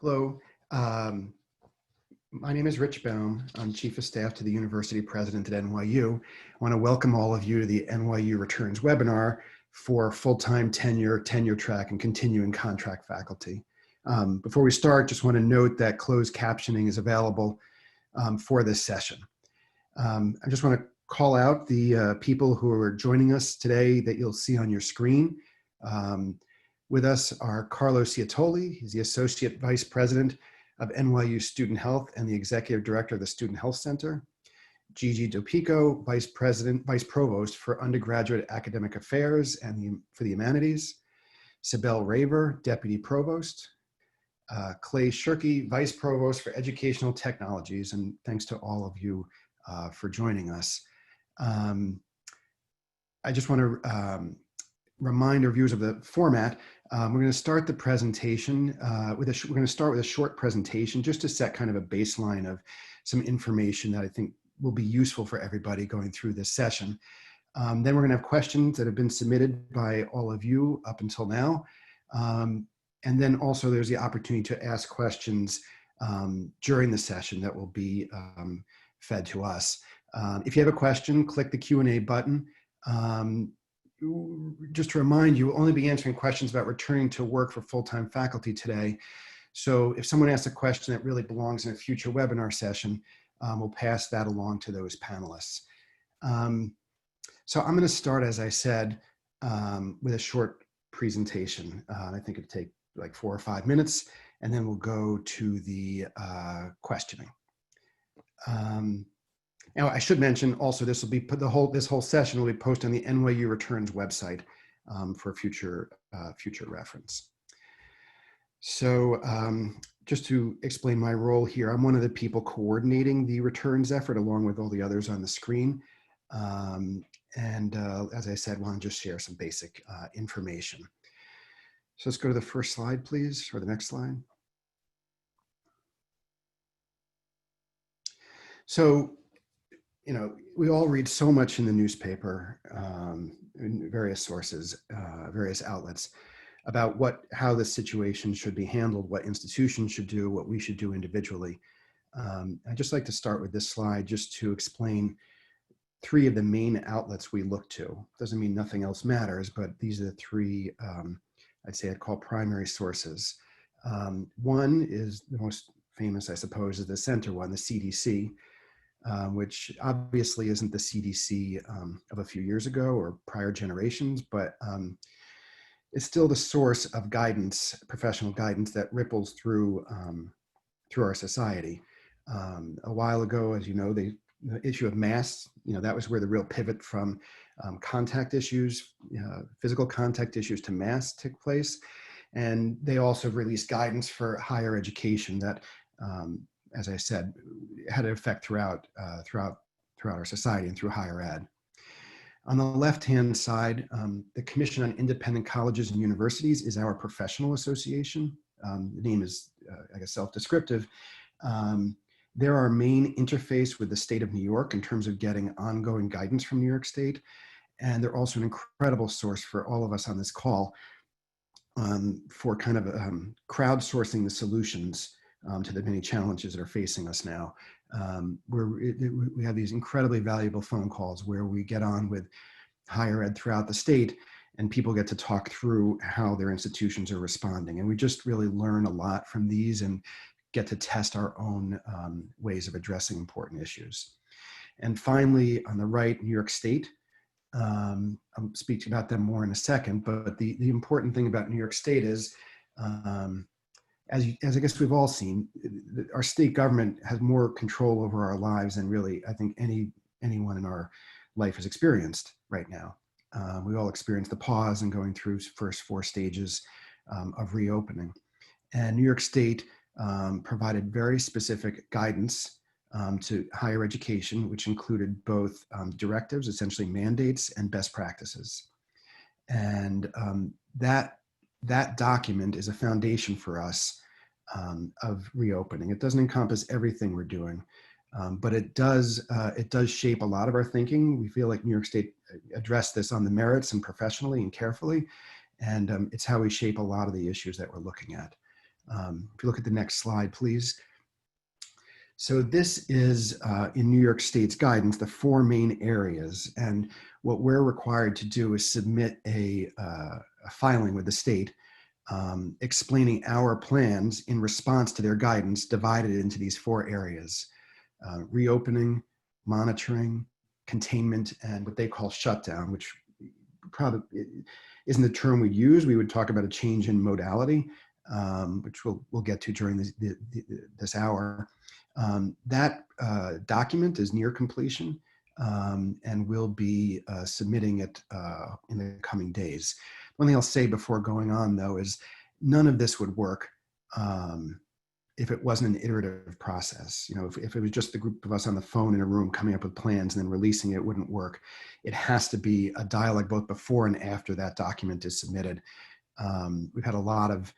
Hello, my name is Rich Baum. I'm Chief of Staff to the University President at NYU. I want to welcome all of you to the NYU Returns webinar for full-time tenure, tenure-track, and continuing contract faculty. Before we start, just want to note that closed captioning is available for this session. I just want to call out the people who are joining us today that you'll see on your screen. With us are Carlo Ciotoli. He's the Associate Vice President of NYU Student Health and the Executive Director of the Student Health Center. Gigi Dopico, Vice Provost for Undergraduate Academic Affairs and for the Humanities. Cybele Raver, Deputy Provost. Clay Shirky, Vice Provost for Educational Technologies, and thanks to all of you for joining us. I just want to remind our viewers of the format. We're going to start the presentation we're going to start with a short presentation just to set kind of a baseline of some information that I think will be useful for everybody going through this session. Then we're going to have questions that have been submitted by all of you up until now. And then also there's the opportunity to ask questions during the session that will be fed to us. If you have a question, click the Q&A button. Just to remind you, we'll only be answering questions about returning to work for full-time faculty today. So if someone asks a question that really belongs in a future webinar session, we'll pass that along to those panelists. So I'm going to start, as I said, with a short presentation. I think it'll take like 4 or 5 minutes, and then we'll go to the questioning. Now, I should mention also this will be this whole session will be posted on the NYU Returns website for future reference. So just to explain my role here, I'm one of the people coordinating the returns effort along with all the others on the screen. As I said, want to just share some basic information. So let's go to the first slide, please, or the next slide. So, you know, we all read so much in the newspaper, in various sources, various outlets, about how this situation should be handled, what institutions should do, what we should do individually. I'd just like to start with this slide just to explain 3 of the main outlets we look to. Doesn't mean nothing else matters, but these are the 3, I'd call primary sources. One is the most famous, I suppose, is the center one, the CDC. Which obviously isn't the CDC of a few years ago or prior generations, but it's still the source of guidance, professional guidance that ripples through our society. A while ago, as you know, the issue of masks, that was where the real pivot from contact issues, physical contact issues to masks took place. And they also released guidance for higher education that as I said, had an effect throughout our society and through higher ed. On the left-hand side, the Commission on Independent Colleges and Universities is our professional association. The name is, I guess, self-descriptive. They're our main interface with the state of New York in terms of getting ongoing guidance from New York State. And they're also an incredible source for all of us on this call for kind of crowdsourcing the solutions to the many challenges that are facing us now. We have these incredibly valuable phone calls where we get on with higher ed throughout the state and people get to talk through how their institutions are responding. And we just really learn a lot from these and get to test our own ways of addressing important issues. And finally, on the right, New York State. I'll speak about them more in a second, but the important thing about New York State is as I guess we've all seen, our state government has more control over our lives than really, I think, anyone in our life has experienced right now. We all experienced the pause and going through first 4 stages of reopening. And New York State provided very specific guidance to higher education, which included both directives, essentially mandates, and best practices. And that document is a foundation for us of reopening. It doesn't encompass everything we're doing, but it does shape a lot of our thinking. We feel like New York State addressed this on the merits and professionally and carefully, and it's how we shape a lot of the issues that we're looking at. If you look at the next slide, please. So this is in New York State's guidance, the 4 main areas. And what we're required to do is submit a filing with the state explaining our plans in response to their guidance, divided into these 4 areas: reopening, monitoring, containment, and what they call shutdown, which probably isn't the term we'd use. We would talk about a change in modality, which we'll get to during this hour. That document is near completion, and we'll be submitting it in the coming days. One thing I'll say before going on, though, is none of this would work if it wasn't an iterative process. You know, if it was just the group of us on the phone in a room coming up with plans and then releasing it, it wouldn't work. It has to be a dialogue both before and after that document is submitted. We've had a lot of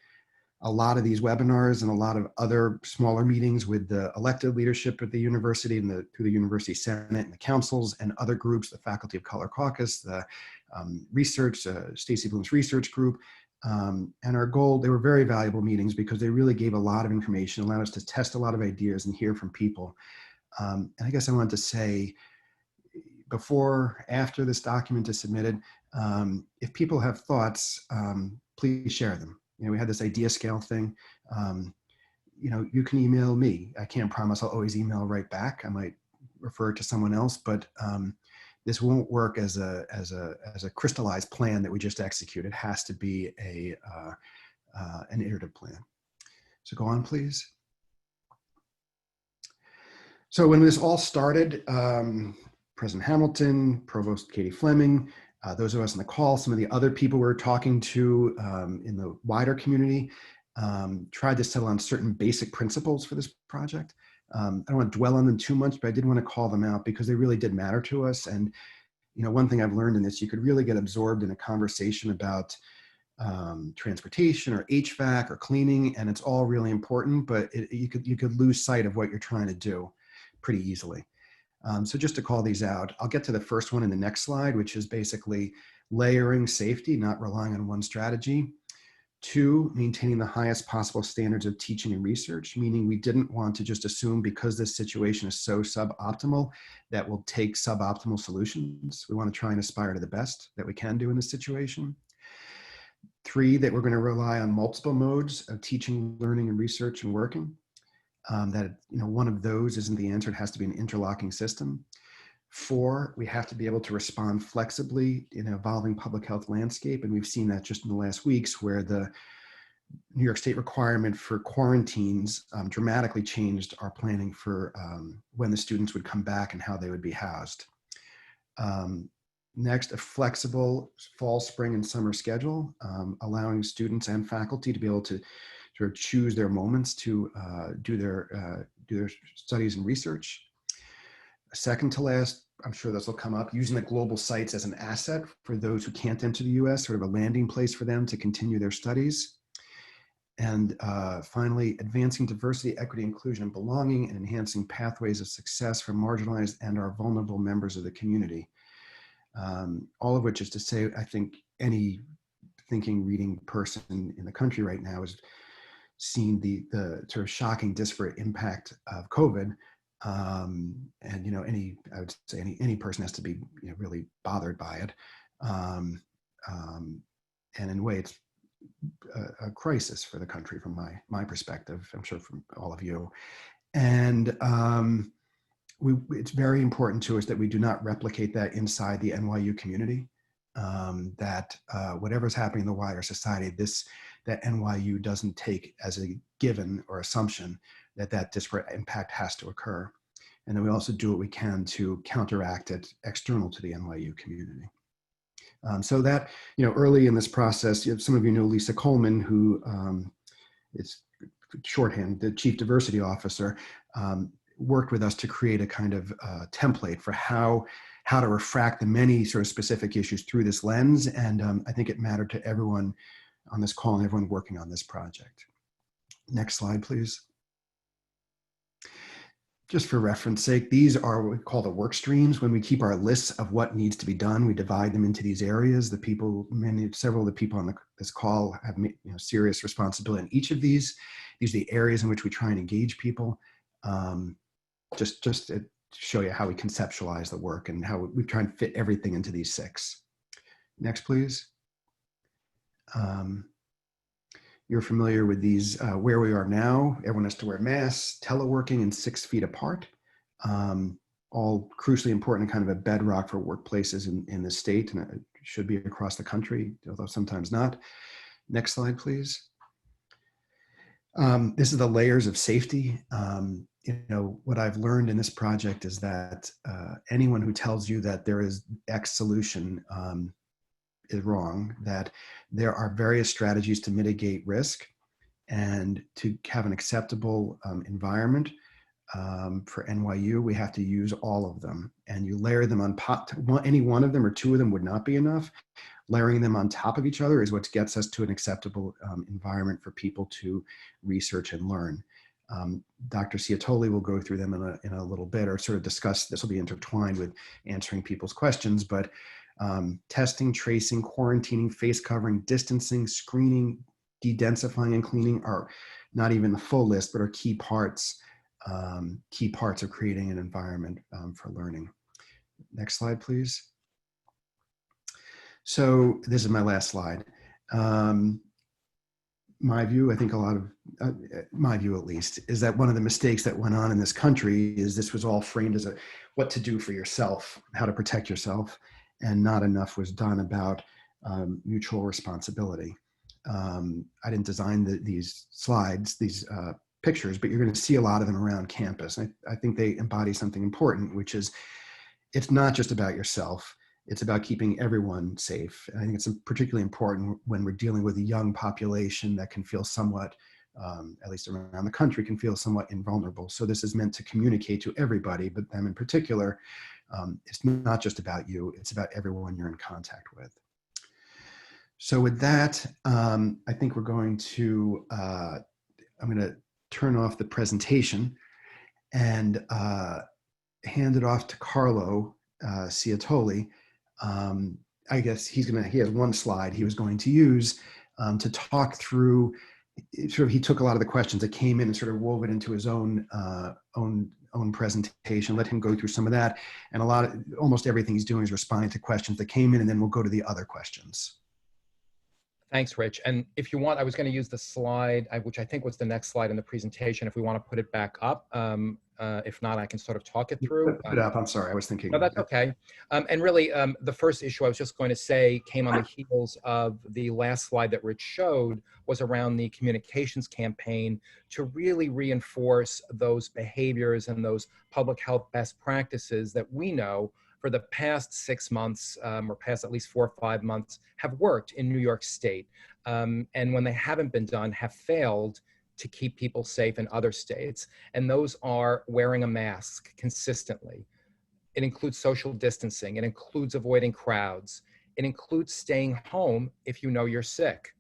these webinars and a lot of other smaller meetings with the elected leadership at the university and through the university senate and the councils and other groups, the Faculty of Color Caucus, the research, Stacey Bloom's research group. And our goal, they were very valuable meetings because they really gave a lot of information, allowed us to test a lot of ideas and hear from people. And I guess I wanted to say, before, after this document is submitted, if people have thoughts, please share them. You know, we had this idea scale thing. You know, you can email me. I can't promise I'll always email right back. I might refer to someone else, but this won't work as a crystallized plan that we just execute. It has to be an iterative plan. So go on, please. So when this all started, President Hamilton, Provost Katie Fleming, those of us on the call, some of the other people we were talking to in the wider community, tried to settle on certain basic principles for this project. I don't want to dwell on them too much, but I did want to call them out because they really did matter to us. And, you know, one thing I've learned in this, you could really get absorbed in a conversation about transportation or HVAC or cleaning, and it's all really important, but you could lose sight of what you're trying to do pretty easily. So just to call these out, I'll get to the first one in the next slide, which is basically layering safety, not relying on one strategy. 2, maintaining the highest possible standards of teaching and research, meaning we didn't want to just assume because this situation is so suboptimal that we'll take suboptimal solutions. We want to try and aspire to the best that we can do in this situation. 3, that we're going to rely on multiple modes of teaching, learning, and research and working. That, you know, one of those isn't the answer. It has to be an interlocking system. 4, we have to be able to respond flexibly in an evolving public health landscape. And we've seen that just in the last weeks where the New York State requirement for quarantines dramatically changed our planning for when the students would come back and how they would be housed. Next, a flexible fall, spring, and summer schedule, allowing students and faculty to be able to sort of choose their moments to do their studies and research. Second to last, I'm sure this will come up, using the global sites as an asset for those who can't enter the US, sort of a landing place for them to continue their studies. And finally, advancing diversity, equity, inclusion, and belonging, and enhancing pathways of success for marginalized and our vulnerable members of the community. All of which is to say, I think any thinking, reading person in the country right now has seen the sort of shocking, disparate impact of COVID. And, you know, I would say any person has to be, you know, really bothered by it. And in a way, it's a crisis for the country from my perspective, I'm sure from all of you. And it's very important to us that we do not replicate that inside the NYU community, that whatever's happening in the wider society, that NYU doesn't take as a given or assumption that disparate impact has to occur. And then we also do what we can to counteract it external to the NYU community. So that, you know, early in this process, some of you know Lisa Coleman, who it's shorthand, the Chief Diversity Officer, worked with us to create a kind of template for how to refract the many sort of specific issues through this lens. And I think it mattered to everyone on this call and everyone working on this project. Next slide, please. just for reference sake, these are what we call the work streams. When we keep our lists of what needs to be done, we divide them into these areas. The people, several of the people on this call have serious responsibility in each of these. These are the areas in which we try and engage people. Just to show you how we conceptualize the work and how we try and fit everything into these 6. Next, please. You're familiar with these, where we are now. Everyone has to wear masks, teleworking, and 6 feet apart. All crucially important and kind of a bedrock for workplaces in the state, and it should be across the country, although sometimes not. Next slide, please. This is the layers of safety. What I've learned in this project is that anyone who tells you that there is X solution is wrong, that there are various strategies to mitigate risk and to have an acceptable environment for NYU. We have to use all of them, and you layer them on any one of them or 2 of them would not be enough. Layering them on top of each other is what gets us to an acceptable environment for people to research and learn. Dr. Ciotoli will go through them in a little bit, or sort of discuss. This will be intertwined with answering people's questions, but testing, tracing, quarantining, face covering, distancing, screening, de-densifying, and cleaning are not even the full list, but are key parts of creating an environment for learning. Next slide, please. So this is my last slide. My view, I think a lot of, my view at least, is that one of the mistakes that went on in this country is this was all framed as what to do for yourself, how to protect yourself, and not enough was done about mutual responsibility. I didn't design these slides, these pictures, but you're going to see a lot of them around campus. I think they embody something important, which is it's not just about yourself. It's about keeping everyone safe. And I think it's particularly important when we're dealing with a young population that can feel somewhat, at least around the country, can feel somewhat invulnerable. So this is meant to communicate to everybody, but them in particular. It's not just about you, it's about everyone you're in contact with. So with that, I think we're going to, I'm going to turn off the presentation and hand it off to Carlo Ciotoli. I guess he has one slide he was going to use to talk through, he took a lot of the questions that came in and sort of wove it into his own presentation, let him go through some of that. And almost everything he's doing is responding to questions that came in, and then we'll go to the other questions. Thanks, Rich. And if you want, I was going to use the slide, which I think was the next slide in the presentation, if we want to put it back up. If not, I can sort of talk it through. Put it up. I'm sorry. I was thinking. No, that's okay. And really, the first issue I was just going to say came on the heels of the last slide that Rich showed, was around the communications campaign to really reinforce those behaviors and those public health best practices that we know for the past 6 months, or past at least 4 or 5 months, have worked in New York State. And when they haven't been done, have failed to keep people safe in other states. And those are wearing a mask consistently. It includes social distancing. It includes avoiding crowds. It includes staying home if you know you're sick.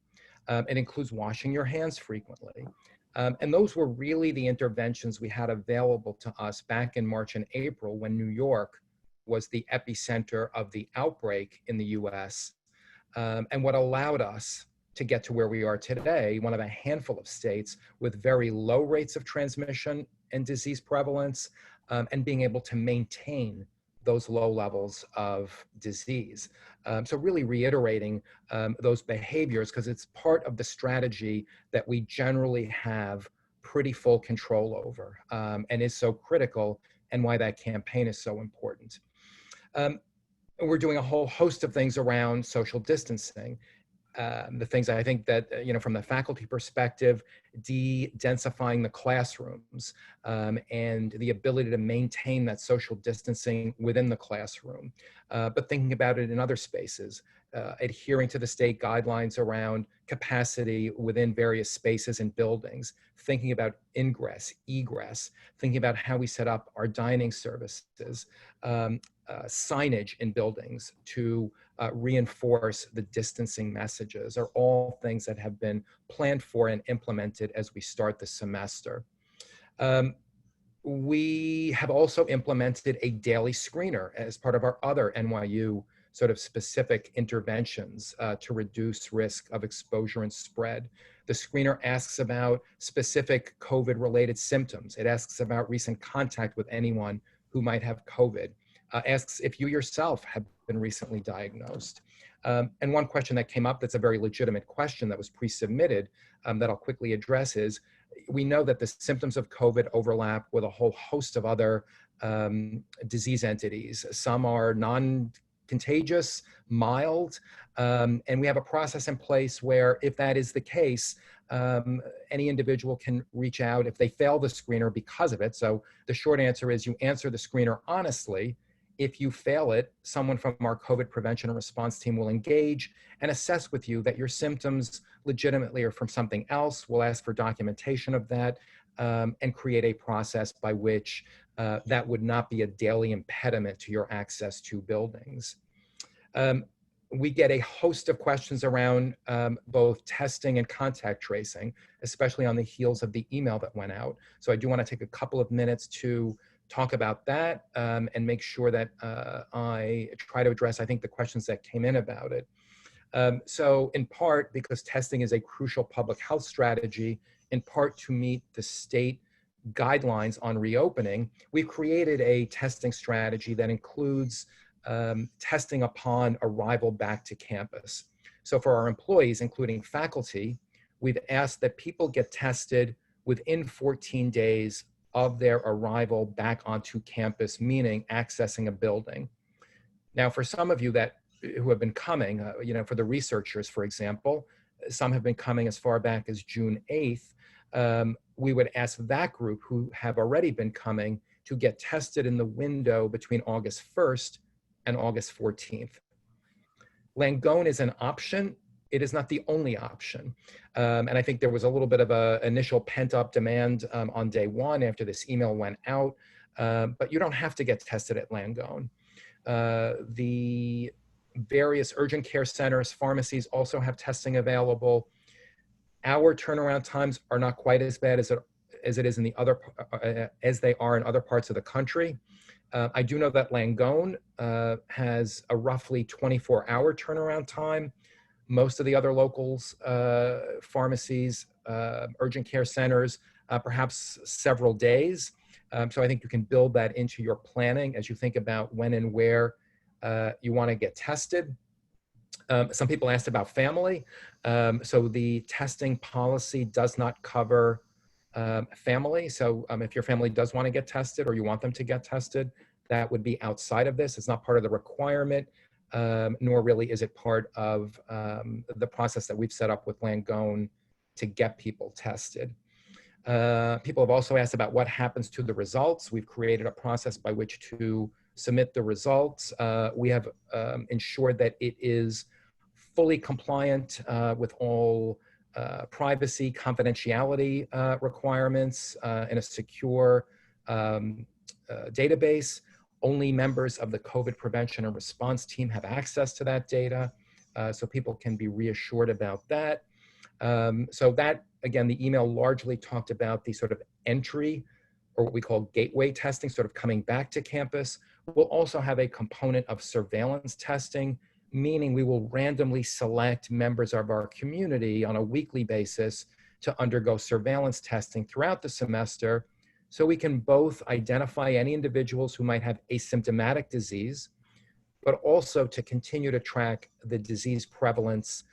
It includes washing your hands frequently. And those were really the interventions we had available to us back in March and April, when New York was the epicenter of the outbreak in the US, and what allowed us to get to where we are today, one of a handful of states with very low rates of transmission and disease prevalence, and being able to maintain those low levels of disease. So really reiterating those behaviors, because it's part of the strategy that we generally have pretty full control over, and is so critical, and why that campaign is so important. We're doing a whole host of things around social distancing. The things I think that, from the faculty perspective, de-densifying the classrooms, and the ability to maintain that social distancing within the classroom, but thinking about it in other spaces, adhering to the state guidelines around capacity within various spaces and buildings, thinking about ingress, egress, thinking about how we set up our dining services, signage in buildings to reinforce the distancing messages, are all things that have been planned for and implemented as we start the semester. We have also implemented a daily screener as part of our other NYU sort of specific interventions to reduce risk of exposure and spread. The screener asks about specific COVID-related symptoms. It asks about recent contact with anyone who might have COVID. Asks if you yourself have been recently diagnosed. And one question that came up that's a very legitimate question that was pre-submitted that I'll quickly address is, we know that the symptoms of COVID overlap with a whole host of other disease entities. Some are non-contagious, mild, and we have a process in place where if that is the case, any individual can reach out if they fail the screener because of it. So the short answer is you answer the screener honestly. If you fail it, someone from our COVID prevention and response team will engage and assess with you that your symptoms legitimately are from something else. We'll ask for documentation of that and create a process by which that would not be a daily impediment to your access to buildings. We get a host of questions around both testing and contact tracing, especially on the heels of the email that went out. So I do want to take a couple of minutes to talk about that and make sure that I try to address, I think, the questions that came in about it. So in part, because testing is a crucial public health strategy, in part to meet the state guidelines on reopening, we've created a testing strategy that includes testing upon arrival back to campus. So for our employees, including faculty, we've asked that people get tested within 14 days of their arrival back onto campus, meaning accessing a building. Now, for some of you who have been coming, for the researchers, for example, some have been coming as far back as June 8th. We would ask that group who have already been coming to get tested in the window between August 1st and August 14th. Langone is an option. It is not the only option. And I think there was a little bit of an initial pent-up demand on day one after this email went out, but you don't have to get tested at Langone. The various urgent care centers, pharmacies also have testing available. Our turnaround times are not quite as bad as it is in the other, as they are in other parts of the country. I do know that Langone has a roughly 24-hour turnaround time. Most of the other locals, pharmacies, urgent care centers, perhaps several days. So I think you can build that into your planning as you think about when and where you want to get tested. Some people asked about family. So the testing policy does not cover family. So if your family does want to get tested or you want them to get tested, that would be outside of this. It's not part of the requirement. Nor really is it part of the process that we've set up with Langone to get people tested. People have also asked about what happens to the results. We've created a process by which to submit the results. We have ensured that it is fully compliant with all privacy, confidentiality requirements in a secure database. Only members of the COVID prevention and response team have access to that data, so people can be reassured about that. So that, again, the email largely talked about the sort of entry, or what we call gateway testing, sort of coming back to campus. We'll also have a component of surveillance testing, meaning we will randomly select members of our community on a weekly basis to undergo surveillance testing throughout the semester, so we can both identify any individuals who might have asymptomatic disease, but also to continue to track the disease prevalence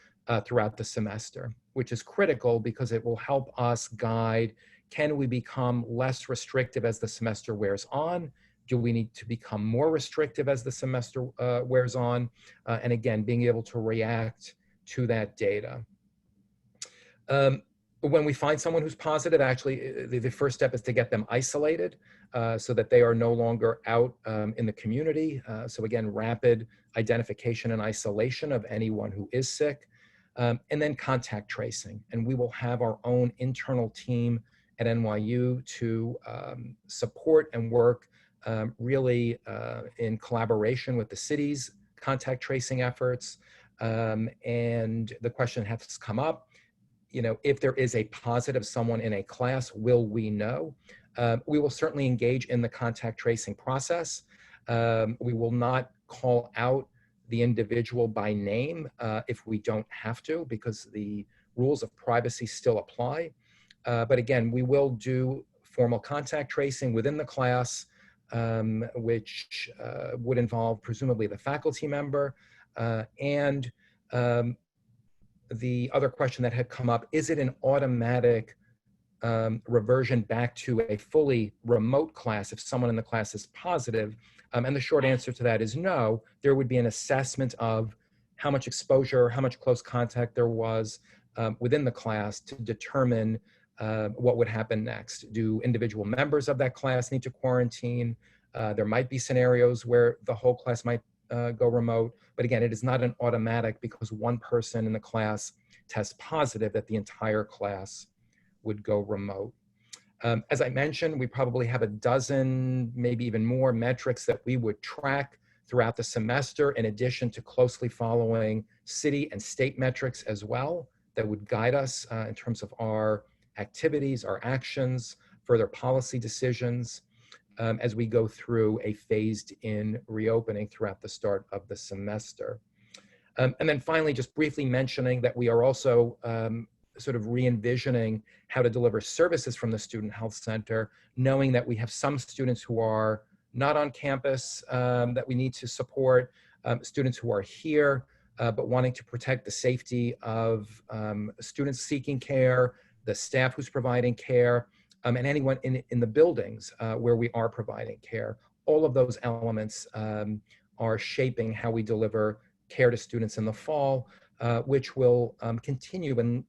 throughout the semester, which is critical because it will help us guide, can we become less restrictive as the semester wears on? Do we need to become more restrictive as the semester wears on? And again, being able to react to that data. When we find someone who's positive, actually, the first step is to get them isolated so that they are no longer out in the community. So again, rapid identification and isolation of anyone who is sick, and then contact tracing. And we will have our own internal team at NYU to support and work really in collaboration with the city's contact tracing efforts. And the question has come up, if there is a positive someone in a class, will we know? We will certainly engage in the contact tracing process. We will not call out the individual by name if we don't have to, because the rules of privacy still apply. But again, we will do formal contact tracing within the class, which would involve presumably the faculty member. And the other question that had come up, is it an automatic reversion back to a fully remote class if someone in the class is positive? And the short answer to that is no. There would be an assessment of how much exposure, how much close contact there was within the class to determine what would happen next. Do individual members of that class need to quarantine? There might be scenarios where the whole class might go remote. But again, it is not an automatic because one person in the class tests positive that the entire class would go remote. As I mentioned, we probably have a dozen, maybe even more metrics that we would track throughout the semester, in addition to closely following city and state metrics as well that would guide us in terms of our activities, our actions, further policy decisions as we go through a phased in reopening throughout the start of the semester. And then finally, just briefly mentioning that we are also sort of re-envisioning how to deliver services from the Student Health Center, knowing that we have some students who are not on campus that we need to support, students who are here, but wanting to protect the safety of students seeking care, the staff who's providing care, and anyone in the buildings where we are providing care. All of those elements are shaping how we deliver care to students in the fall, which will continue in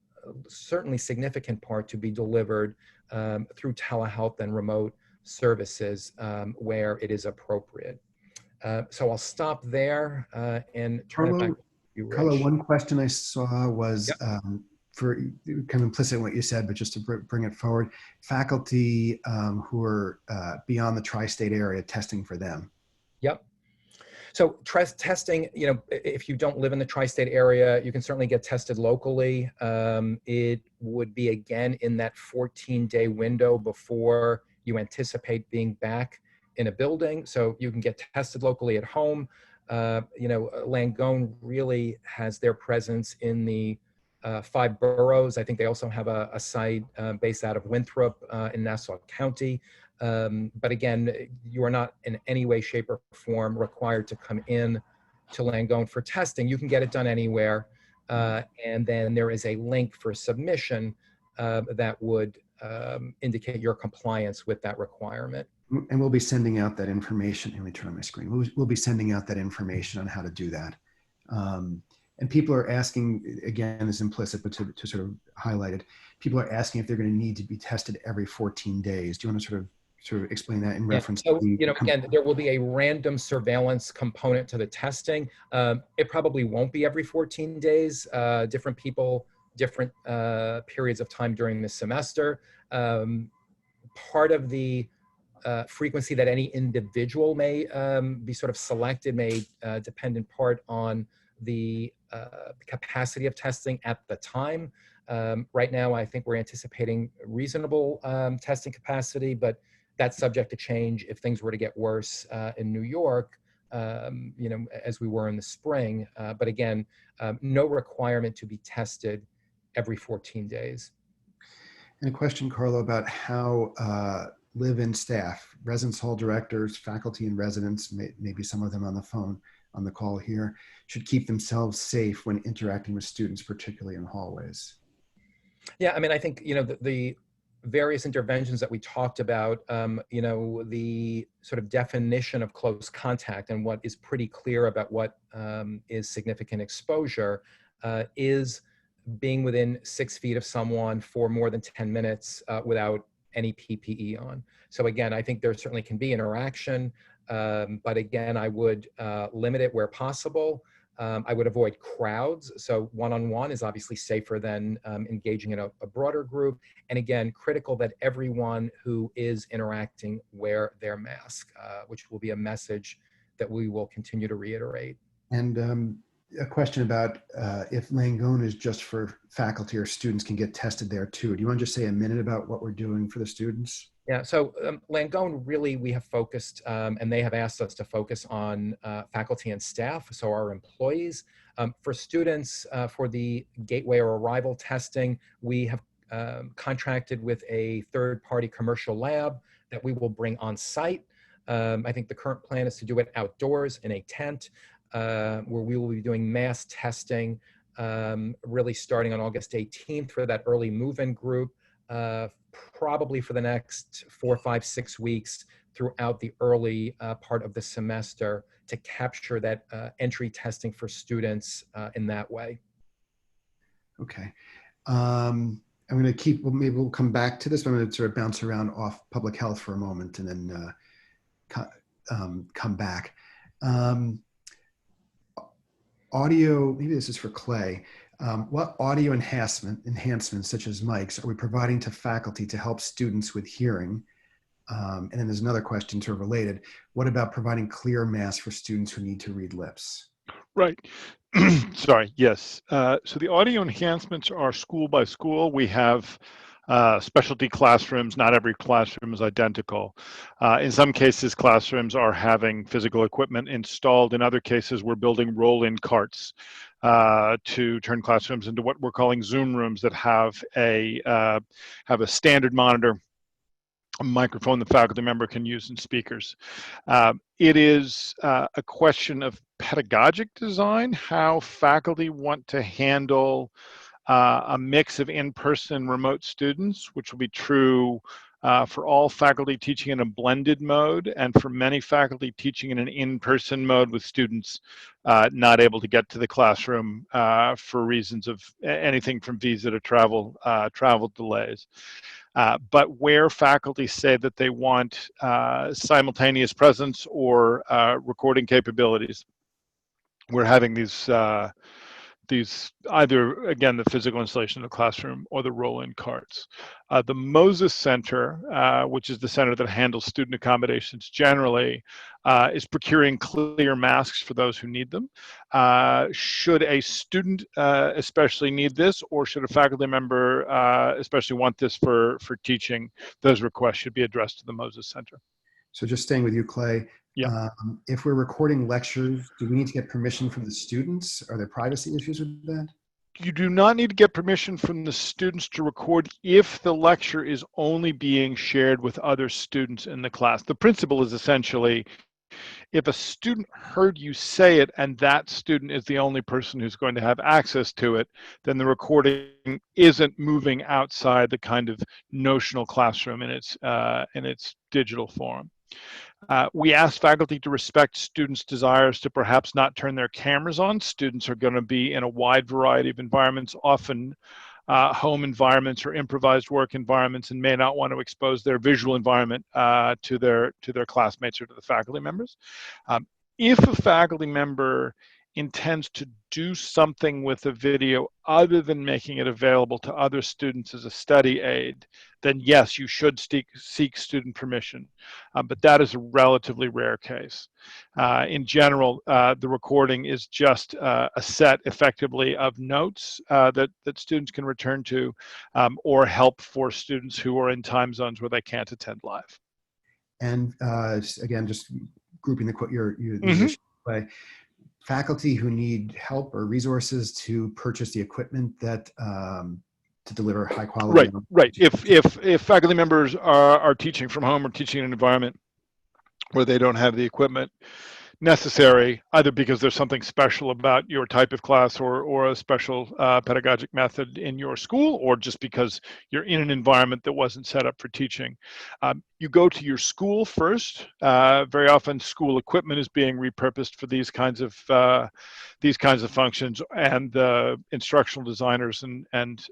certainly significant part to be delivered through telehealth and remote services where it is appropriate. So I'll stop there and turn it back to you, Rich. Carlo, one question I saw was Yep. for kind of implicit in what you said, but just to bring it forward, faculty who are beyond the tri-state area, testing for them. Yep. So testing, you know, if you don't live in the tri-state area, you can certainly get tested locally. It would be again in that 14-day window before you anticipate being back in a building. So you can get tested locally at home. You know, Langone really has their presence in the 5 boroughs. I think they also have a site based out of Winthrop in Nassau County. But again, you are not in any way, shape, or form required to come in to Langone for testing. You can get it done anywhere. And then there is a link for submission that would indicate your compliance with that requirement. And we'll be sending out that information. Let me turn on my screen. We'll be sending out that information on how to do that. And people are asking, again, is implicit, but to sort of highlight it, people are asking if they're going to need to be tested every 14 days. Do you want to sort of explain that in reference to the, you know, again, there will be a random surveillance component to the testing. It probably won't be every 14 days. Different people, different periods of time during the semester. Part of the frequency that any individual may be sort of selected may depend in part on the capacity of testing at the time. Right now, I think we're anticipating reasonable testing capacity, but that's subject to change if things were to get worse in New York, you know, as we were in the spring. But again, no requirement to be tested every 14 days. And a question, Carlo, about how live-in staff, residence hall directors, faculty and residents, maybe some of them on the phone, on the call here, should keep themselves safe when interacting with students, particularly in hallways. Yeah, I mean, I think, you know, the various interventions that we talked about, you know, the sort of definition of close contact and what is pretty clear about what is significant exposure is being within 6 feet of someone for more than 10 minutes without any PPE on. So again, I think there certainly can be interaction, but again, I would limit it where possible. I would avoid crowds. So one-on-one is obviously safer than engaging in a broader group. And again, critical that everyone who is interacting wear their mask, which will be a message that we will continue to reiterate. And a question about if Langone is just for faculty or students can get tested there too. Do you want to just say a minute about what we're doing for the students? Yeah, so Langone, really, we have focused, and they have asked us to focus on faculty and staff, so our employees. For students, for the gateway or arrival testing, we have contracted with a third-party commercial lab that we will bring on site. I think the current plan is to do it outdoors in a tent, where we will be doing mass testing, really starting on August 18th for that early move-in group. Probably for the next 4, 5, 6 weeks throughout the early part of the semester to capture that entry testing for students in that way. Okay. I'm going to keep, well, maybe we'll come back to this, but I'm going to sort of bounce around off public health for a moment and then come back. Audio, maybe this is for Clay. What audio enhancements, such as mics, are we providing to faculty to help students with hearing? And then there's another question sort of related. What about providing clear mass for students who need to read lips? Right. Sorry, yes. So the audio enhancements are school by school. We have specialty classrooms. Not every classroom is identical. In some cases, classrooms are having physical equipment installed. In other cases, we're building roll-in carts to turn classrooms into what we're calling Zoom rooms that have a standard monitor, a microphone the faculty member can use, and speakers. It is a question of pedagogic design, how faculty want to handle a mix of in-person and remote students, which will be true for all faculty teaching in a blended mode, and for many faculty teaching in an in-person mode with students not able to get to the classroom for reasons of anything from visa to travel delays. But where faculty say that they want simultaneous presence or recording capabilities, we're having these either, again, the physical installation in the classroom or the roll-in carts. The Moses Center, which is the center that handles student accommodations generally, is procuring clear masks for those who need them. Should a student especially need this, or should a faculty member especially want this for teaching, those requests should be addressed to the Moses Center. So just staying with you, Clay. Yeah. If we're recording lectures, do we need to get permission from the students? Are there privacy issues with that? You do not need to get permission from the students to record if the lecture is only being shared with other students in the class. The principle is essentially, if a student heard you say it and that student is the only person who's going to have access to it, then the recording isn't moving outside the kind of notional classroom in its digital form. We ask faculty to respect students' desires to perhaps not turn their cameras on. Students are going to be in a wide variety of environments, often home environments or improvised work environments, and may not want to expose their visual environment to their classmates or to the faculty members. If a faculty member intends to do something with a video other than making it available to other students as a study aid, then yes, you should seek student permission. But that is a relatively rare case. In general, the recording is just a set, effectively, of notes that students can return to, or help for students who are in time zones where they can't attend live. And again, just grouping your Mm-hmm. issue by faculty who need help or resources to purchase the equipment that to deliver high quality. Right. If faculty members are teaching from home or teaching in an environment where they don't have the equipment necessary, either because there's something special about your type of class or a special pedagogic method in your school, or just because you're in an environment that wasn't set up for teaching. You go to your school first. Very often school equipment is being repurposed for these kinds of functions, and the instructional designers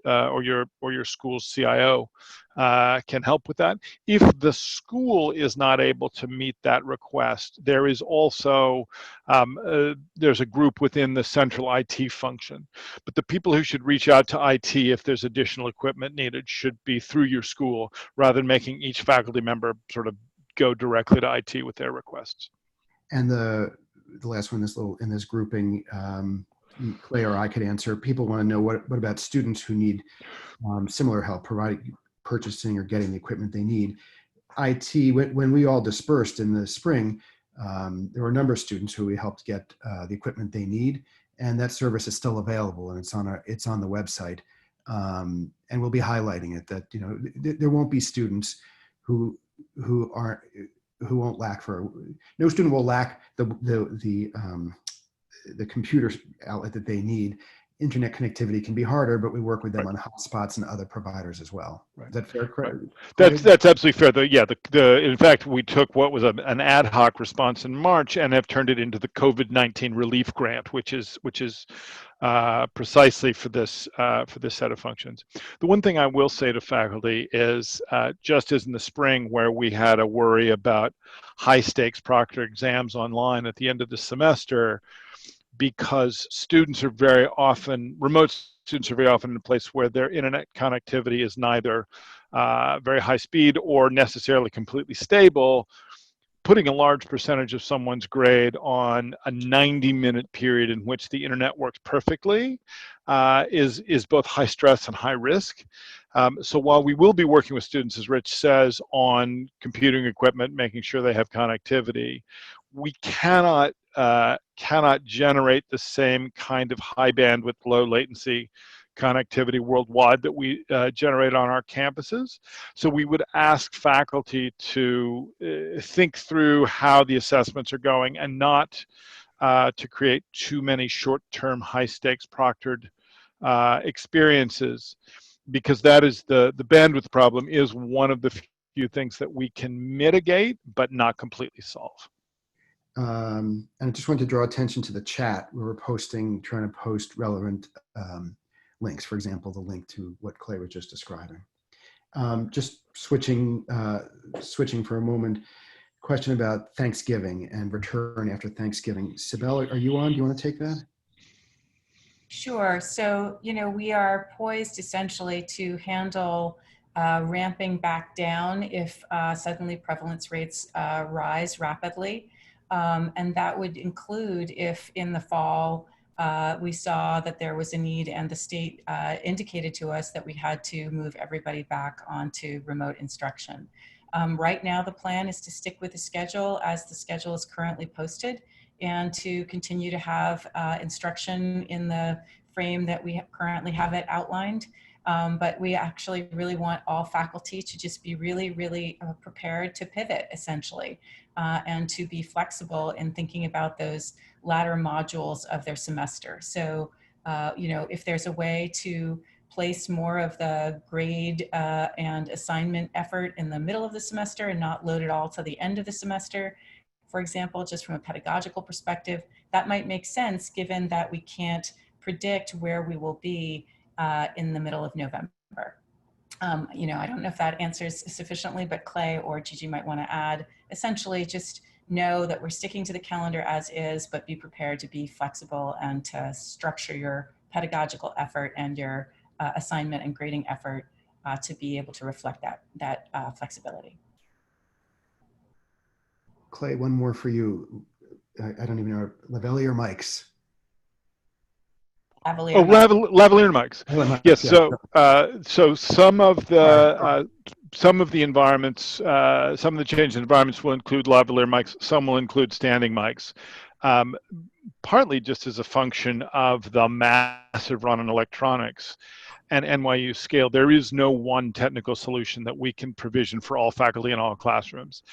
or your school's CIO can help with that. If the school is not able to meet that request, there is also there's a group within the central IT function. But the people who should reach out to IT if there's additional equipment needed should be through your school, rather than making each faculty member sort of go directly to IT with their requests. And the last one in this grouping, Clay or I could answer. People want to know what about students who need similar help purchasing or getting the equipment they need. IT, when we all dispersed in the spring, there were a number of students who we helped get the equipment they need, and that service is still available, and it's on the website. And we'll be highlighting it, that there won't be students who won't lack for, no student will lack the computer outlet that they need. Internet connectivity can be harder, but we work with them on hotspots and other providers as well. Is that fair? Right. That's absolutely fair. In fact, we took what was an ad hoc response in March and have turned it into the COVID-19 relief grant, which is precisely for this set of functions. The one thing I will say to faculty is, just as in the spring where we had a worry about high stakes proctor exams online at the end of the semester, because remote students are very often in a place where their internet connectivity is neither very high speed or necessarily completely stable. Putting a large percentage of someone's grade on a 90-minute period in which the internet works perfectly is both high stress and high risk. So while we will be working with students, as Rich says, on computing equipment, making sure they have connectivity, we cannot generate the same kind of high bandwidth, low latency connectivity worldwide that we generate on our campuses. So we would ask faculty to think through how the assessments are going, and not to create too many short-term, high-stakes proctored experiences, because that is the bandwidth problem is one of the few things that we can mitigate but not completely solve. And I just want to draw attention to the chat. We were trying to post relevant links, for example, the link to what Clay was just describing. Just switching for a moment, question about Thanksgiving and return after Thanksgiving. Cybele, are you on? Do you want to take that? Sure. So, we are poised essentially to handle ramping back down if suddenly prevalence rates rise rapidly. And that would include if in the fall we saw that there was a need and the state indicated to us that we had to move everybody back onto remote instruction. Right now, the plan is to stick with the schedule as the schedule is currently posted, and to continue to have instruction in the frame that we currently have it outlined. But we actually really want all faculty to just be really, really prepared to pivot, essentially, and to be flexible in thinking about those latter modules of their semester. So, if there's a way to place more of the grade and assignment effort in the middle of the semester and not load it all to the end of the semester, for example, just from a pedagogical perspective, that might make sense given that we can't predict where we will be in the middle of November. I don't know if that answers sufficiently, but Clay or Gigi might want to add. Essentially, just know that we're sticking to the calendar as is, but be prepared to be flexible and to structure your pedagogical effort and your assignment and grading effort to be able to reflect that flexibility. Clay, one more for you. I don't even know, lavalier mics. Lavalier mics. Yes. So some of the environments, some of the change in environments will include lavalier mics. Some will include standing mics. Partly just as a function of the massive run on electronics and NYU scale, there is no one technical solution that we can provision for all faculty in all classrooms.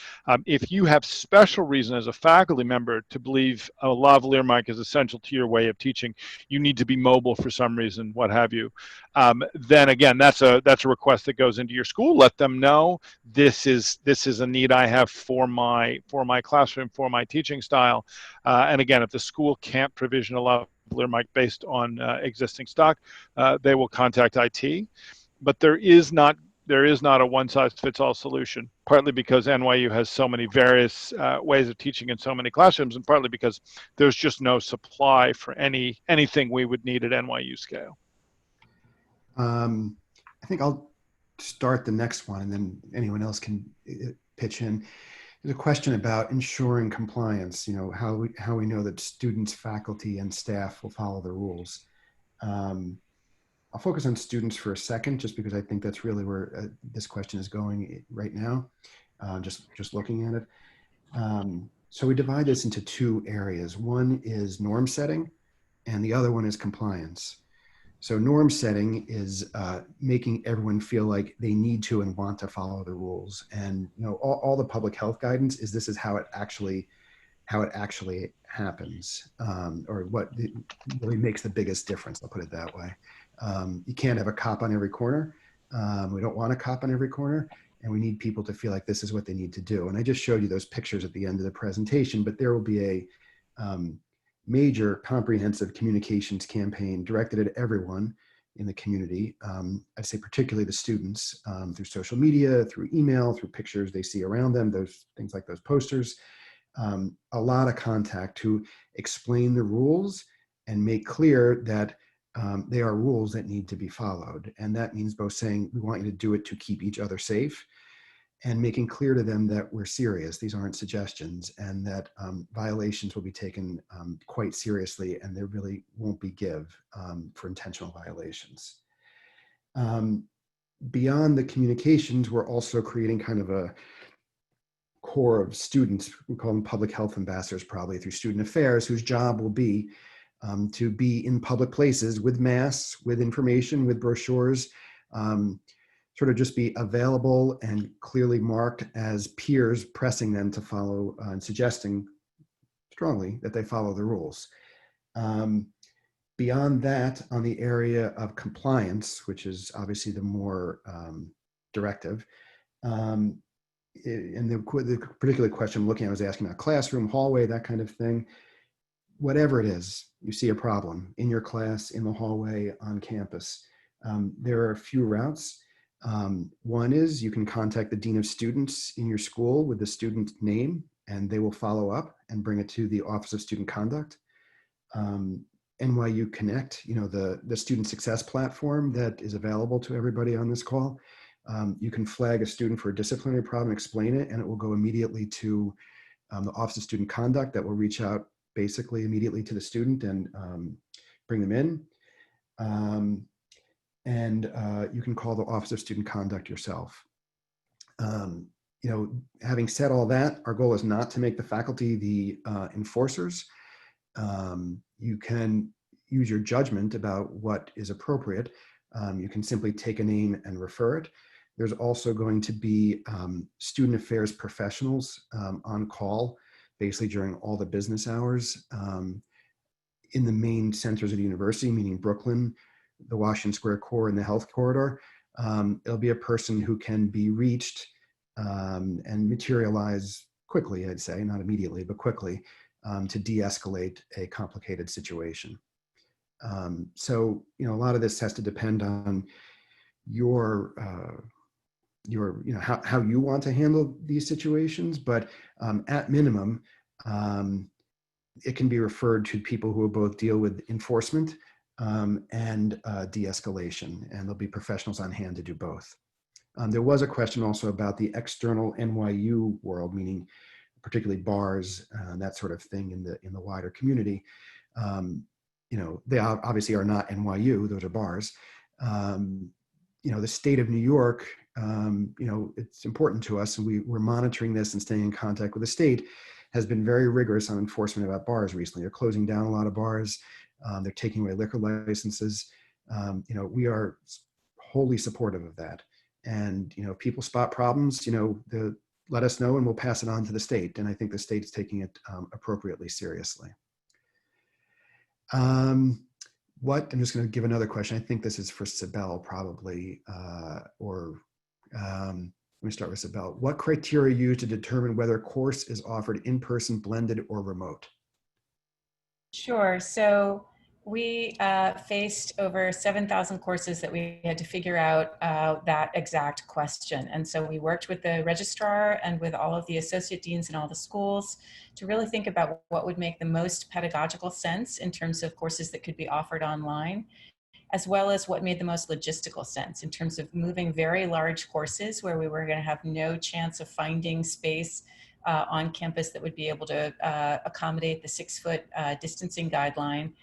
If you have special reason as a faculty member to believe a lavalier mic is essential to your way of teaching, you need to be mobile for some reason, what have you, then again, that's a request that goes into your school. Let them know this is a need I have for my classroom, for my teaching style. And again, if the school can't provision a lavalier mic based on existing stock, they will contact IT. But there is not a one-size-fits-all solution, partly because NYU has so many various ways of teaching in so many classrooms, and partly because there's just no supply for anything we would need at NYU scale. I think I'll start the next one, and then anyone else can pitch in. There's a question about ensuring compliance, how we know that students, faculty, and staff will follow the rules. I'll focus on students for a second, just because I think that's really where this question is going right now. just looking at it. So we divide this into two areas. One is norm setting, and the other one is compliance. So norm setting is making everyone feel like they need to and want to follow the rules. And all the public health guidance is this is how it actually happens, or what really makes the biggest difference. I'll put it that way. You can't have a cop on every corner. We don't want a cop on every corner. And we need people to feel like this is what they need to do. And I just showed you those pictures at the end of the presentation, but there will be a major comprehensive communications campaign directed at everyone in the community. I'd say particularly the students, through social media, through email, through pictures they see around them, those things like those posters. A lot of contact to explain the rules and make clear that they are rules that need to be followed. And that means both saying, we want you to do it to keep each other safe, and making clear to them that we're serious. These aren't suggestions, and that violations will be taken quite seriously, and there really won't be give for intentional violations. Beyond the communications, we're also creating kind of a core of students. We call them public health ambassadors, probably through student affairs, whose job will be to be in public places with masks, with information, with brochures, sort of just be available and clearly marked as peers pressing them to follow and suggesting strongly that they follow the rules. Beyond that, on the area of compliance, which is obviously the more directive, and the particular question I'm looking at, I was asking about classroom, hallway, that kind of thing. Whatever it is, you see a problem in your class, in the hallway, on campus, there are a few routes. One is you can contact the dean of students in your school with the student name, and they will follow up and bring it to the Office of Student Conduct. NYU Connect, the student success platform that is available to everybody on this call. You can flag a student for a disciplinary problem, explain it, and it will go immediately to the Office of Student Conduct that will reach out basically immediately to the student and bring them in. And you can call the Office of Student Conduct yourself. Having said all that, our goal is not to make the faculty the enforcers. You can use your judgment about what is appropriate. You can simply take a name and refer it. There's also going to be student affairs professionals on call, basically during all the business hours in the main centers of the university, meaning Brooklyn, the Washington Square Core, and the Health Corridor. It'll be a person who can be reached and materialize quickly, I'd say, not immediately, but quickly, to de-escalate a complicated situation. So, a lot of this has to depend on your how you want to handle these situations, but at minimum, it can be referred to people who will both deal with enforcement and de-escalation, and there'll be professionals on hand to do both. There was a question also about the external NYU world, meaning particularly bars, that sort of thing in the wider community. They obviously are not NYU; those are bars. The state of New York, it's important to us, and we're monitoring this and staying in contact with the state, has been very rigorous on enforcement about bars recently. They're closing down a lot of bars. They're taking away liquor licenses. We are wholly supportive of that. And, if people spot problems, let us know and we'll pass it on to the state. And I think the state's taking it appropriately seriously. I'm just going to give another question. I think this is for Cybele probably, let me start with Cybele. What criteria are used to determine whether a course is offered in person, blended, or remote? Sure. So we faced over 7,000 courses that we had to figure out that exact question. And so we worked with the registrar and with all of the associate deans in all the schools to really think about what would make the most pedagogical sense in terms of courses that could be offered online, as well as what made the most logistical sense in terms of moving very large courses where we were going to have no chance of finding space on campus that would be able to accommodate the 6-foot distancing guideline,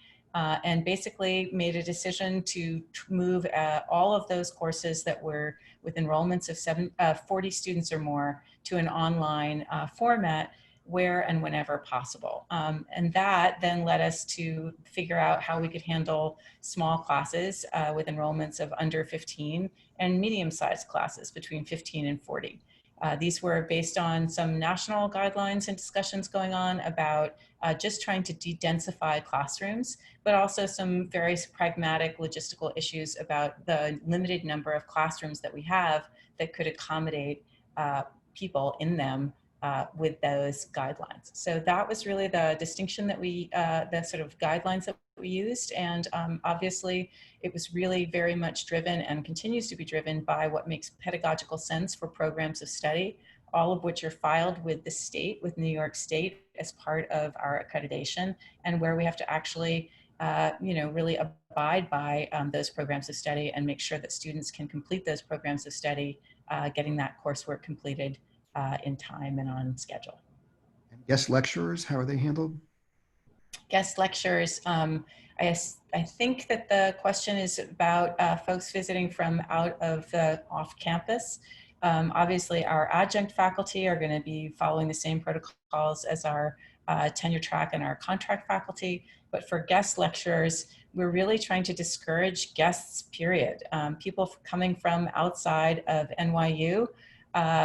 and basically made a decision to move all of those courses that were with enrollments of 40 students or more to an online format where and whenever possible. And that then led us to figure out how we could handle small classes with enrollments of under 15 and medium-sized classes between 15 and 40. These were based on some national guidelines and discussions going on about just trying to de-densify classrooms, but also some very pragmatic logistical issues about the limited number of classrooms that we have that could accommodate people in them with those guidelines. So that was really the distinction that the sort of guidelines that we used. And obviously it was really very much driven and continues to be driven by what makes pedagogical sense for programs of study, all of which are filed with the state, with New York State as part of our accreditation, and where we have to actually really abide by those programs of study and make sure that students can complete those programs of study, getting that coursework completed in time and on schedule. And guest lecturers, how are they handled? Guest lecturers, I think that the question is about folks visiting from out of the off campus. Obviously, our adjunct faculty are going to be following the same protocols as our tenure-track and our contract faculty. But for guest lecturers, we're really trying to discourage guests, period. People coming from outside of NYU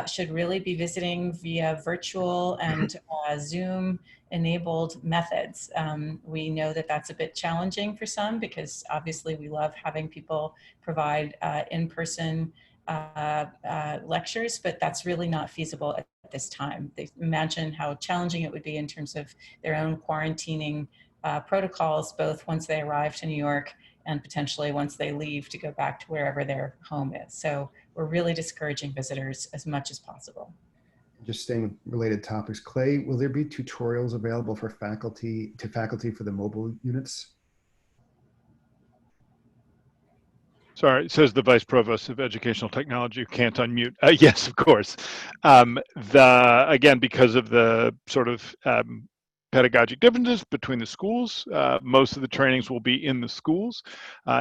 should really be visiting via virtual and Zoom enabled methods. We know that that's a bit challenging for some because obviously we love having people provide in-person lectures, but that's really not feasible at this time. They imagine how challenging it would be in terms of their own quarantining protocols, both once they arrive to New York and potentially once they leave to go back to wherever their home is. So we're really discouraging visitors as much as possible. Just staying with related topics, Clay, will there be tutorials available for faculty for the mobile units? Sorry, says the Vice Provost of Educational Technology, who can't unmute. Yes, of course. Again, because of the sort of pedagogic differences between the schools, most of the trainings will be in the schools.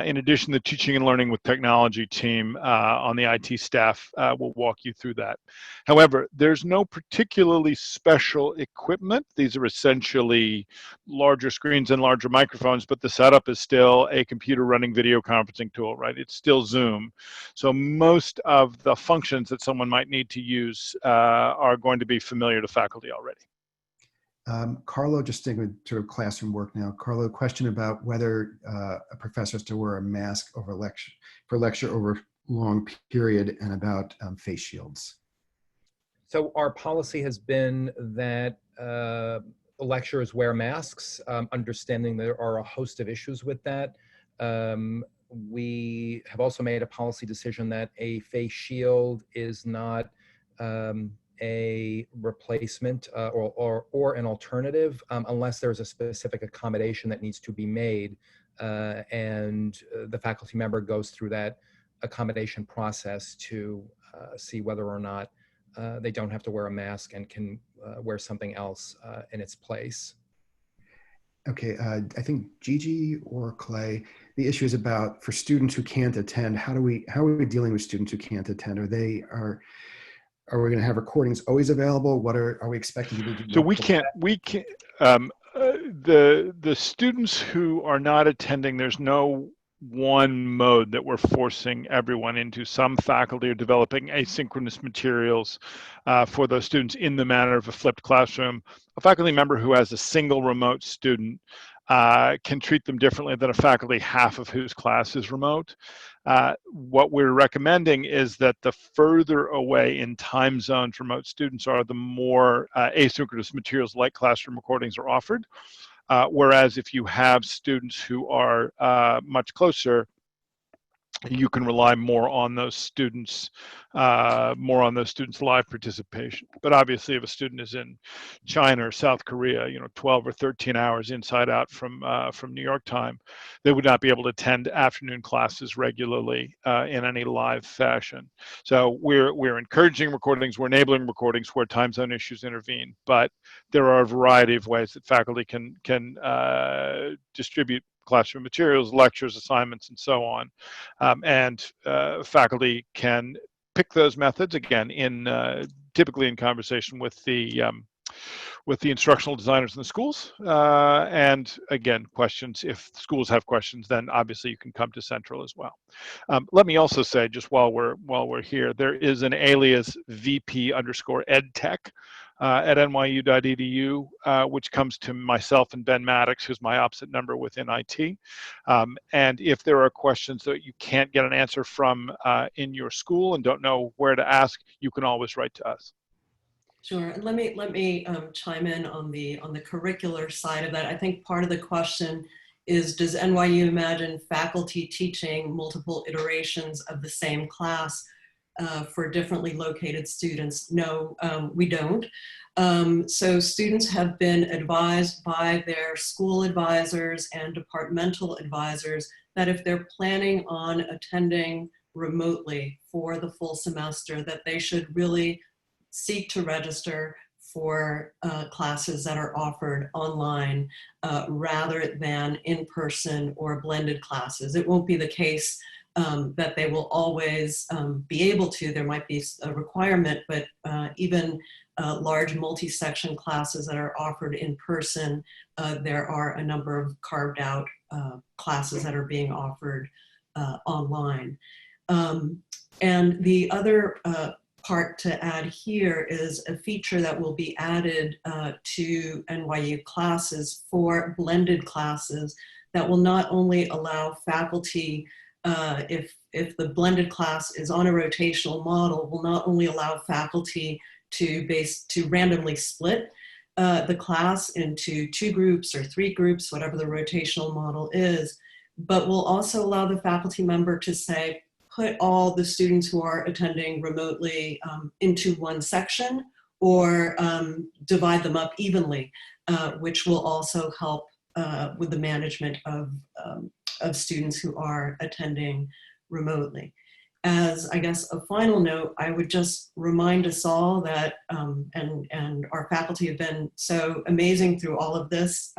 In addition, the teaching and learning with technology team on the IT staff will walk you through that. However, there's no particularly special equipment. These are essentially larger screens and larger microphones, but the setup is still a computer running video conferencing tool, right? It's still Zoom. So most of the functions that someone might need to use are going to be familiar to faculty already. Carlo, just sticking with sort of classroom work now. Carlo, a question about whether a professor is to wear a mask over lecture over a long period, and about face shields. So our policy has been that lecturers wear masks, understanding there are a host of issues with that. We have also made a policy decision that a face shield is not a replacement or an alternative unless there's a specific accommodation that needs to be made, and the faculty member goes through that accommodation process to see whether or not they don't have to wear a mask and can wear something else in its place. Okay, I think Gigi or Clay, the issue is about for students who can't attend. How are we dealing with students who can't attend? Are we going to have recordings always available? What are we expecting to do? So we can't. The students who are not attending, there's no one mode that we're forcing everyone into. Some faculty are developing asynchronous materials for those students in the manner of a flipped classroom. A faculty member who has a single remote student can treat them differently than a faculty half of whose class is remote. What we're recommending is that the further away in time zones remote students are, the more asynchronous materials like classroom recordings are offered. Whereas if you have students who are much closer, you can rely more on those students' live participation. But obviously, if a student is in China or South Korea, 12 or 13 hours inside out from New York time, they would not be able to attend afternoon classes regularly in any live fashion. So we're encouraging recordings, we're enabling recordings where time zone issues intervene. But there are a variety of ways that faculty can distribute classroom materials, lectures, assignments, and so on. And faculty can pick those methods, again, in typically in conversation with the instructional designers in the schools. And again, questions, if schools have questions, then obviously you can come to Central as well. Let me also say, just while we're here, there is an alias VP_EdTech at nyu.edu, which comes to myself and Ben Maddox, who's my opposite number within IT. And if there are questions that you can't get an answer from in your school and don't know where to ask, you can always write to us. Sure. And let me chime in on the curricular side of that. I think part of the question is, does NYU imagine faculty teaching multiple iterations of the same class for differently located students? No, we don't. So students have been advised by their school advisors and departmental advisors that if they're planning on attending remotely for the full semester, that they should really seek to register for classes that are offered online rather than in person or blended classes. It won't be the case that they will always be able to. There might be a requirement, but even large multi-section classes that are offered in person, there are a number of carved out classes that are being offered online. And the other part to add here is a feature that will be added to NYU classes for blended classes that will not only allow faculty, if the blended class is on a rotational model, will not only allow faculty to randomly split the class into 2 groups or 3 groups, whatever the rotational model is, but will also allow the faculty member to say, put all the students who are attending remotely into one section, or divide them up evenly, which will also help with the management of students who are attending remotely. As I guess a final note, I would just remind us all that, and our faculty have been so amazing through all of this,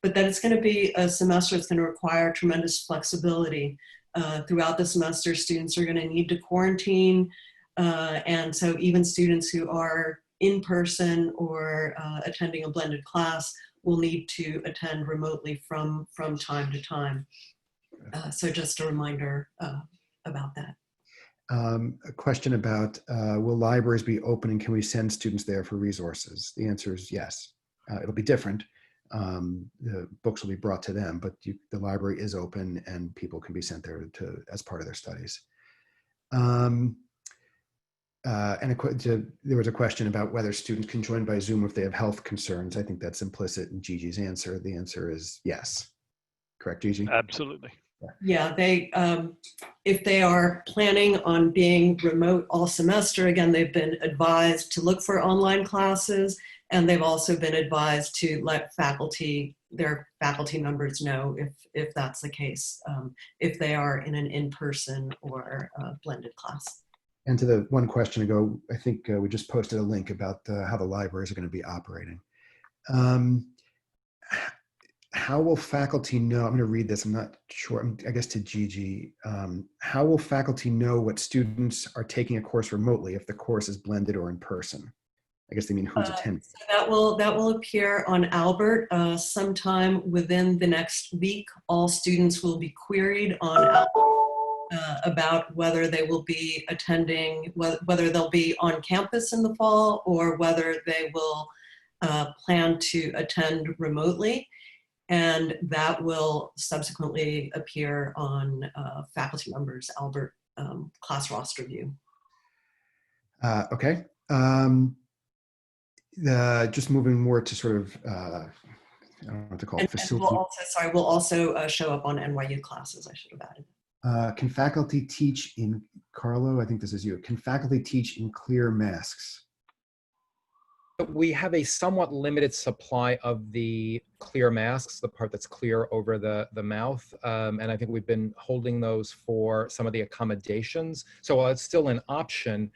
but that it's going to be a semester that's going to require tremendous flexibility. Throughout the semester, students are going to need to quarantine. And so even students who are in person or attending a blended class will need to attend remotely from time to time. So just a reminder about that. A question about, will libraries be open and can we send students there for resources? The answer is yes. It'll be different. The books will be brought to them, but the library is open and people can be sent there as part of their studies. And there was a question about whether students can join by Zoom if they have health concerns. I think that's implicit in Gigi's answer. The answer is yes. Correct, Gigi? Absolutely. Yeah, they if they are planning on being remote all semester, again, they've been advised to look for online classes, and they've also been advised to let their faculty members know if that's the case, if they are in an in-person or blended class. And to the one question ago, I think we just posted a link about how the libraries are going to be operating. How will faculty know? I'm going to read this. I'm not sure. I guess to Gigi. How will faculty know what students are taking a course remotely if the course is blended or in person? I guess they mean who's attending. So that will appear on Albert sometime within the next week. All students will be queried on Albert about whether they will be attending, whether they'll be on campus in the fall or whether they will plan to attend remotely. And that will subsequently appear on faculty members' Albert class roster view. Okay. Just moving more to sort of, I don't know what to call it, facility. Will also show up on NYU classes, I should have added. Can faculty teach in, Carlo, I think this is you. Can faculty teach in clear masks? We have a somewhat limited supply of the clear masks, the part that's clear over the mouth. And I think we've been holding those for some of the accommodations. So while it's still an option,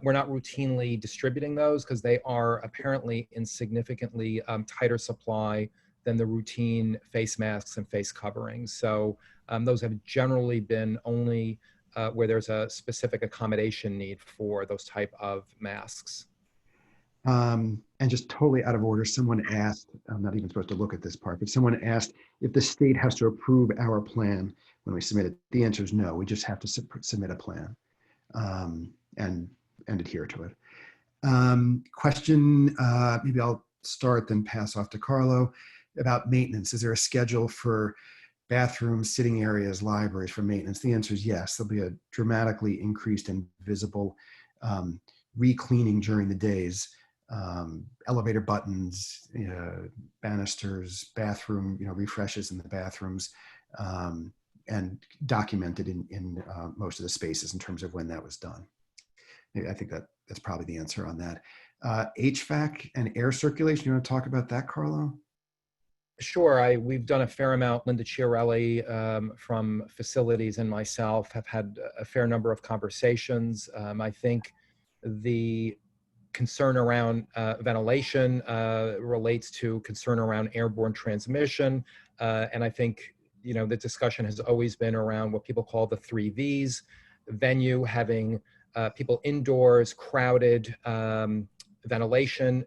we're not routinely distributing those because they are apparently in significantly tighter supply than the routine face masks and face coverings. So those have generally been only where there's a specific accommodation need for those type of masks. And just totally out of order, someone asked, I'm not even supposed to look at this part, but someone asked if the state has to approve our plan when we submit it. The answer is no, we just have to submit a plan and adhere to it. Question, maybe I'll start, then pass off to Carlo, about maintenance. Is there a schedule for bathrooms, sitting areas, libraries for maintenance? The answer is yes. There'll be a dramatically increased and visible re-cleaning during the days. Elevator buttons, banisters, bathroom, refreshes in the bathrooms, and documented in most of the spaces in terms of when that was done. I think that's probably the answer on that. HVAC and air circulation, you want to talk about that, Carlo? Sure. We've done a fair amount. Linda Chiarelli from facilities and myself have had a fair number of conversations. I think the concern around ventilation relates to concern around airborne transmission. And I think, the discussion has always been around what people call the 3 Vs, venue having people indoors, crowded, ventilation,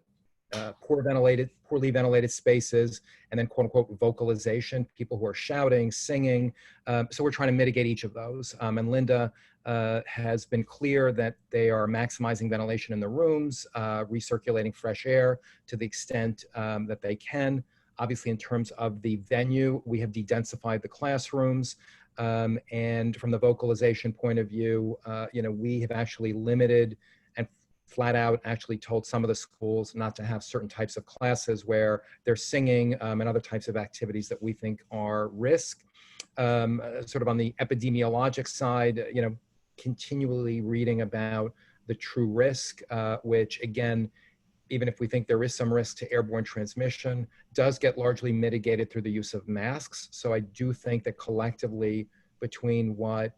poorly ventilated spaces, and then quote unquote vocalization, people who are shouting, singing. So we're trying to mitigate each of those. And Linda has been clear that they are maximizing ventilation in the rooms, recirculating fresh air to the extent that they can. Obviously, in terms of the venue, we have de-densified the classrooms. And from the vocalization point of view, we have actually limited and flat out actually told some of the schools not to have certain types of classes where they're singing and other types of activities that we think are risk. Sort of on the epidemiologic side, continually reading about the true risk, which again, even if we think there is some risk to airborne transmission, does get largely mitigated through the use of masks. So I do think that collectively, between what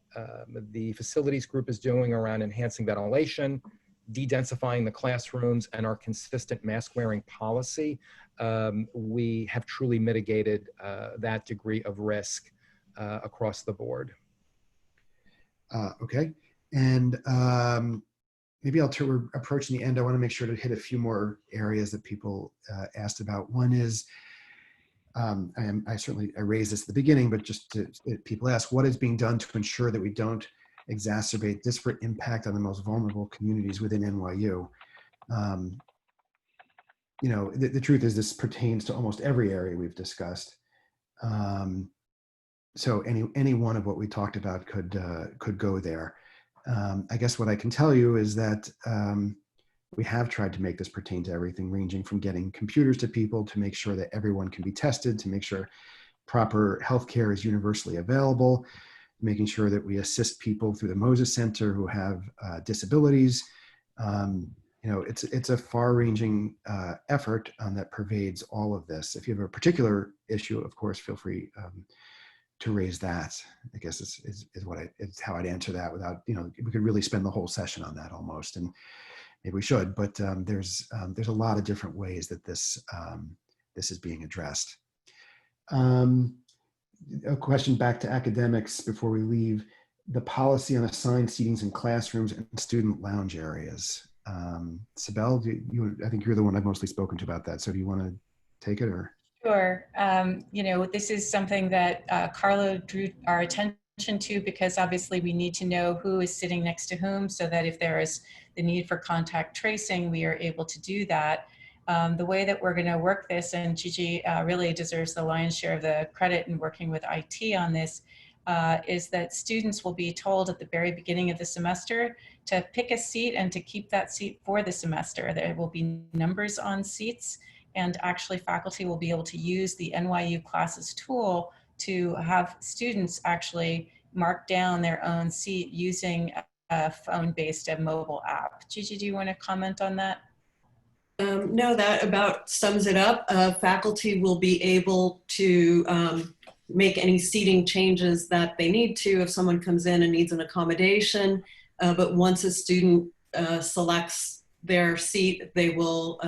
the facilities group is doing around enhancing ventilation, de-densifying the classrooms, and our consistent mask wearing policy, we have truly mitigated that degree of risk across the board. Okay. And maybe we're approaching the end. I want to make sure to hit a few more areas that people asked about. One is, I raised this at the beginning, but people ask, what is being done to ensure that we don't exacerbate disparate impact on the most vulnerable communities within NYU? The truth is this pertains to almost every area we've discussed. So any one of what we talked about could go there. I guess what I can tell you is that we have tried to make this pertain to everything, ranging from getting computers to people to make sure that everyone can be tested, to make sure proper healthcare is universally available, making sure that we assist people through the Moses Center who have disabilities. It's a far-ranging effort that pervades all of this. If you have a particular issue, of course, feel free to raise that. I guess is how I'd answer that without, we could really spend the whole session on that almost, and maybe we should, but there's a lot of different ways that this is being addressed. A question back to academics before we leave: the policy on assigned seatings in classrooms and student lounge areas. Cybele, I think you're the one I've mostly spoken to about that. So do you want to take it, or? Sure. This is something that Carlo drew our attention to, because obviously we need to know who is sitting next to whom, so that if there is the need for contact tracing, we are able to do that. The way that we're going to work this, and Gigi really deserves the lion's share of the credit in working with IT on this, is that students will be told at the very beginning of the semester to pick a seat and to keep that seat for the semester. There will be numbers on seats, and actually faculty will be able to use the NYU Classes tool to have students actually mark down their own seat using a phone-based mobile app. Gigi, do you want to comment on that? No, that about sums it up. Faculty will be able to make any seating changes that they need to if someone comes in and needs an accommodation. But once a student selects their seat, they will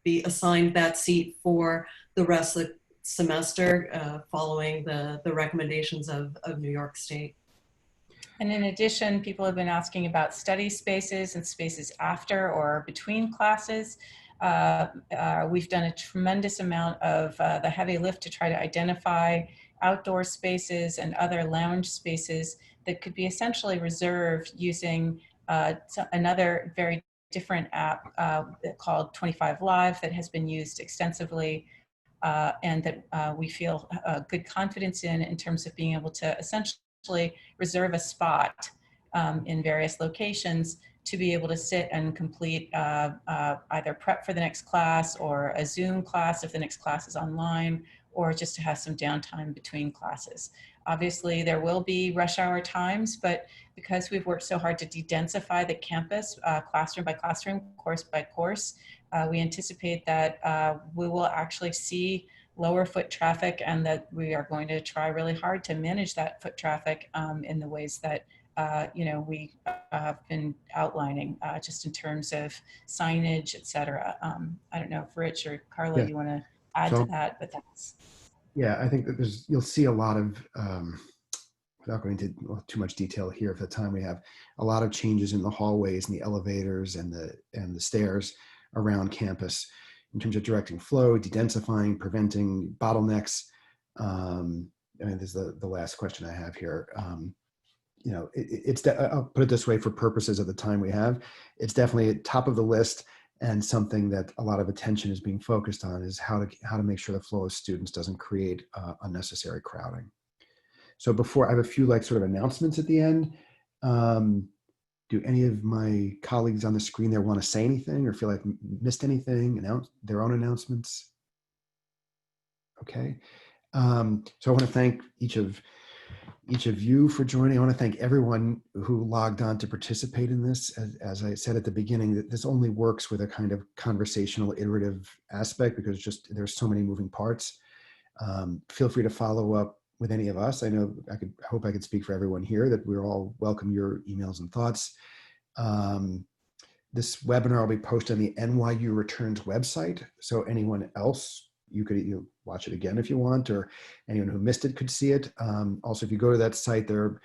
be assigned that seat for the rest of the semester, following the recommendations of New York State. And in addition, people have been asking about study spaces and spaces after or between classes. We've done a tremendous amount of the heavy lift to try to identify outdoor spaces and other lounge spaces that could be essentially reserved using another very different app called 25 Live that has been used extensively and that we feel good confidence in terms of being able to essentially reserve a spot in various locations to be able to sit and complete either prep for the next class or a Zoom class if the next class is online, or just to have some downtime between classes. Obviously, there will be rush hour times, but because we've worked so hard to de-densify the campus classroom by classroom, course by course, we anticipate that we will actually see lower foot traffic, and that we are going to try really hard to manage that foot traffic in the ways that we have been outlining just in terms of signage, et cetera. I don't know if Rich or Carlo, Yeah. you want to add to that, but that's. Yeah, I think that you'll see a lot of, without going into too much detail here for the time we have, a lot of changes in the hallways and the elevators and the stairs around campus in terms of directing flow, de-densifying, preventing bottlenecks. This is the last question I have here. I'll put it this way, for purposes of the time we have, it's definitely at top of the list, and something that a lot of attention is being focused on is how to make sure the flow of students doesn't create unnecessary crowding. So before, I have a few sort of announcements at the end. Do any of my colleagues on the screen there want to say anything or feel like missed anything, announce their own announcements? Okay. So I want to thank each of you for joining. I want to thank everyone who logged on to participate in this. As I said at the beginning, that this only works with a kind of conversational, iterative aspect because there's so many moving parts. Feel free to follow up with any of us. I hope I could speak for everyone here that we're all welcome your emails and thoughts. This webinar will be posted on the NYU Returns website. So anyone else, you could watch it again if you want, or anyone who missed it could see it. Also, if you go to that site, there are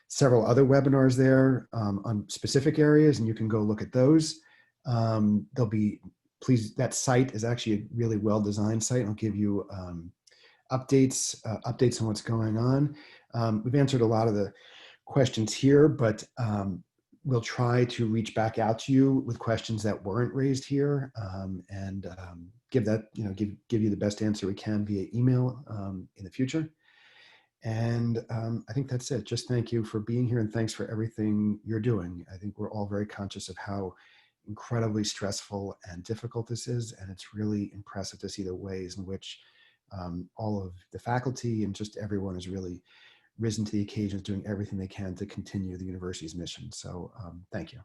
several other webinars there on specific areas, and you can go look at those. That site is actually a really well-designed site. I'll give you updates on what's going on. We've answered a lot of the questions here, but we'll try to reach back out to you with questions that weren't raised here, and give you the best answer we can via email in the future. And I think that's it. Just thank you for being here, and thanks for everything you're doing. I think we're all very conscious of how incredibly stressful and difficult this is, and it's really impressive to see the ways in which all of the faculty and just everyone has really risen to the occasions, doing everything they can to continue the university's mission. So thank you.